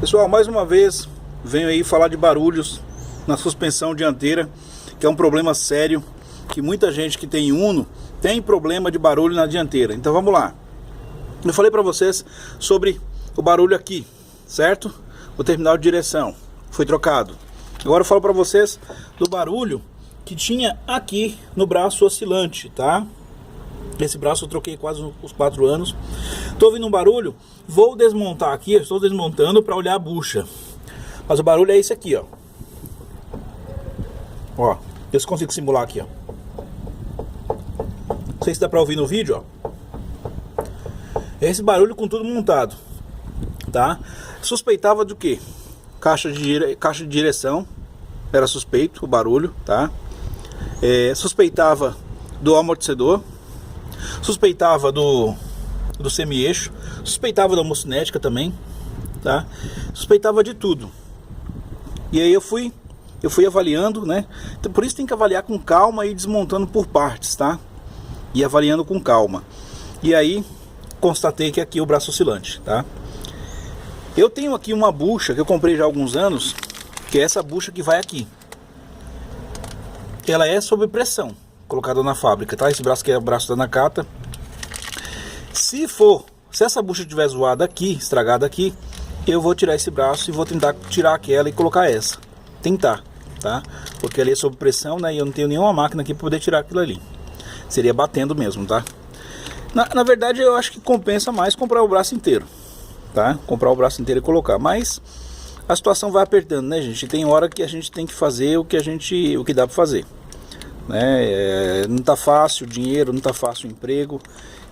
Pessoal, mais uma vez venho aí falar de barulhos na suspensão dianteira, que é um problema sério, que muita gente que tem Uno tem problema de barulho na dianteira. Então vamos lá. Eu falei para vocês sobre o barulho aqui, certo? O terminal de direção foi trocado. Agora eu falo para vocês do barulho que tinha aqui no braço oscilante, tá? Esse braço eu troquei quase uns 4 anos. Tô ouvindo um barulho, vou desmontar aqui, estou desmontando para olhar a bucha. Mas o barulho é esse aqui, ó. Ó, eu consigo simular aqui, ó. Não sei se dá para ouvir no vídeo, ó. É esse barulho com tudo montado, tá? Suspeitava do que? Caixa de direção, era suspeito o barulho, tá? Suspeitava do amortecedor, suspeitava do semi-eixo, suspeitava da homocinética também, tá? Suspeitava de tudo. E aí eu fui avaliando, né? Então, por isso tem que avaliar com calma e ir desmontando por partes, tá? E avaliando com calma. E aí constatei que aqui é o braço oscilante, tá? Eu tenho aqui uma bucha que eu comprei já há alguns anos, que é essa bucha que vai aqui. Ela é sob pressão, colocada na fábrica, tá? Esse braço aqui é o braço da Nakata. Se essa bucha estiver zoada aqui, estragada aqui, eu vou tirar esse braço e vou tentar tirar aquela e colocar essa. Tentar, tá? Porque ali é sob pressão, né? E eu não tenho nenhuma máquina aqui para poder tirar aquilo ali. Seria batendo mesmo, tá? Na verdade, eu acho que compensa mais comprar o braço inteiro, tá? Comprar o braço inteiro e colocar. Mas a situação vai apertando, né, gente? Tem hora que a gente tem que fazer o que dá para fazer, né? Não tá fácil o dinheiro, não tá fácil o emprego.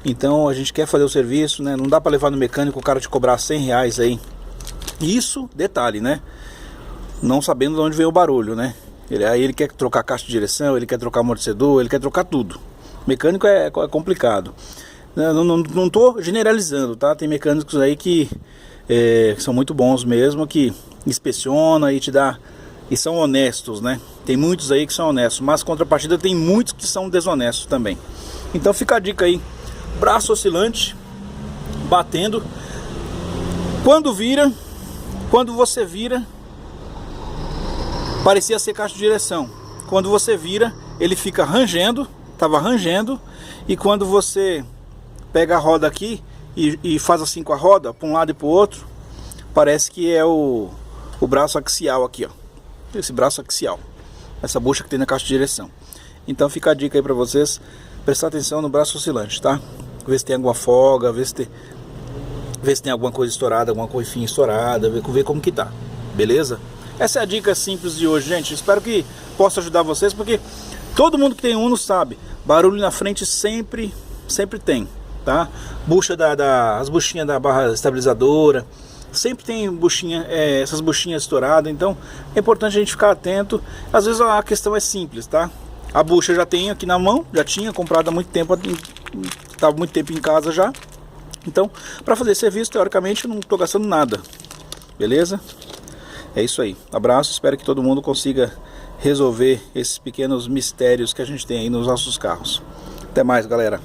Então a gente quer fazer o serviço, né? Não dá para levar no mecânico o cara te cobrar R$100 aí. Isso, detalhe, né? Não sabendo de onde vem o barulho, né? Aí ele quer trocar caixa de direção, ele quer trocar amortecedor, ele quer trocar tudo. Mecânico é complicado. Não tô generalizando, tá? Tem mecânicos aí que são muito bons mesmo, que inspeciona e te dá, e são honestos, né? Tem muitos aí que são honestos, mas contrapartida tem muitos que são desonestos também. Então fica a dica aí: braço oscilante, batendo. Quando você vira, parecia ser caixa de direção. Quando você vira, ele fica rangendo, tava rangendo, e quando você pega a roda aqui e faz assim com a roda, para um lado e para o outro, parece que é o braço axial aqui, ó. Esse braço axial, essa bucha que tem na caixa de direção. Então fica a dica aí para vocês, prestar atenção no braço oscilante, tá? Ver se tem alguma folga, ver se tem alguma coisa estourada, alguma coifinha estourada, ver como que tá, beleza? Essa é a dica simples de hoje, gente. Espero que possa ajudar vocês, porque todo mundo que tem Uno sabe, barulho na frente sempre tem, tá? Bucha as buchinhas da barra estabilizadora, sempre tem buchinha, essas buchinhas estouradas. Então é importante a gente ficar atento. Às vezes a questão é simples, tá? A bucha eu já tenho aqui na mão, já tinha comprado há muito tempo, estava muito tempo em casa já. Então, para fazer serviço, teoricamente, eu não estou gastando nada, beleza? É isso aí. Abraço, espero que todo mundo consiga resolver esses pequenos mistérios que a gente tem aí nos nossos carros. Até mais, galera.